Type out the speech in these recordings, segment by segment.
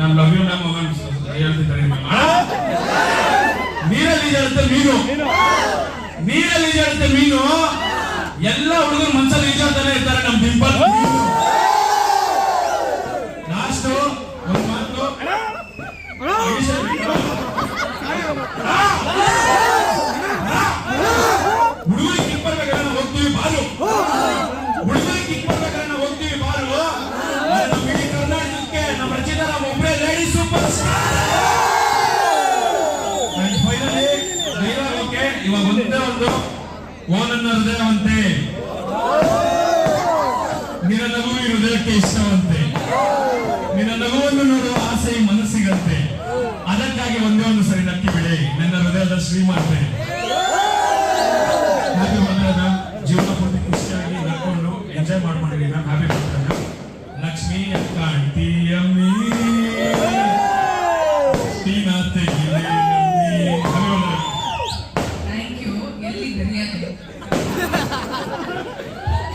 ನಾನು love you ನಮ್ಮ ಹೇಳ್ತಿದ್ದಾರೆ. ನೀರಲ್ಲಿ ಈಜಾಡುತ್ತೆ ಮೀನು, ನೀರಲ್ಲಿ ಈಜಾಡುತ್ತೆ ಮೀನು. ಎಲ್ಲ ಹುಡುಗರು ಮನ್ಸಲ್ಲಿ ಈಜಾಡ್ತಾನೆ ಇರ್ತಾರೆ. ನಮ್ ಡಿಂಪಲ್ ಲಾಸ್ಟ್ ಒಂದು ಮಾತು, ಹುಡುಗರಿಗೆ ಕಿಕ್ ಬರ್ಬೇಕಾದ್ರೆ ನಾವು ಹೋಗ್ತೀವಿ ಬಾಲು, ಹುಡುಗರಿಗೆ ಕಿಕ್ ಬರ್ಬೇಕಾದ್ರೆ ನಾವು ಹೋಗ್ತೀವಿ ಬಾಲು. ನಮ್ಮ ಇಡೀ ಕರ್ನಾಟಕಕ್ಕೆ ನಮ್ಮ ರಚಿತಾ ರಾಮ್ ಒಬ್ಬರೇ ಲೇಡಿ ಸೂಪರ್ ಸ್ಟಾರ್. ಫೈನಲಿ ದೈವಕ್ಕೆ ಇವಾಗ ಒಂದೇ ಒಂದು ಓನನ್ನ ಹೃದಯವಂತೆ, ನಿನ್ನ ನಗು ಈ ಹೃದಯಕ್ಕೆ ಇಷ್ಟವಂತೆ, ನಿನ್ನ ನಗುವನ್ನು ನೋಡುವ ಆಸೆ ಮನಸ್ಸಿಗಂತೆ, ಅದಕ್ಕಾಗಿ ಒಂದೇ ಒಂದು ಸರಿ ನಕ್ಕಿ ಬಿಡಿ ನನ್ನ ಹೃದಯದ ಶ್ರೀಮಾತೆ. Happy birthday ma'am. ಜೀವನ ಪೂರ್ತಿ ಖುಷಿಯಾಗಿ ನಕ್ಕೊಂಡು ಎಂಜಾಯ್ ಮಾಡ್ಕೊಂಡಿದ್ದೀವಿ ma'am. Happy birthday ma'am. Lakshmi ಅಕ್ಕ ಅಂತೀಯಮ್ಮಿ ಟೀನಾ ತೆಗಿಲೆ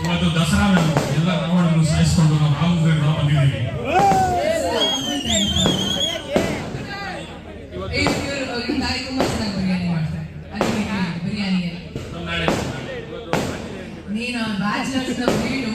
ಇವತ್ತು ದಸರಾ ಮ್ಯಾಮ್. ಎಲ್ಲ ರಾವಣನ್ನು ಸಾಯಿಸಿಕೊಂಡು ನಾವು ರಾಮದೇವ್ರ ಬಂದಿದ್ದೀವಿ. ನೀನು ಬ್ಯಾಚುಲರ್ಸ್ ವೀಡು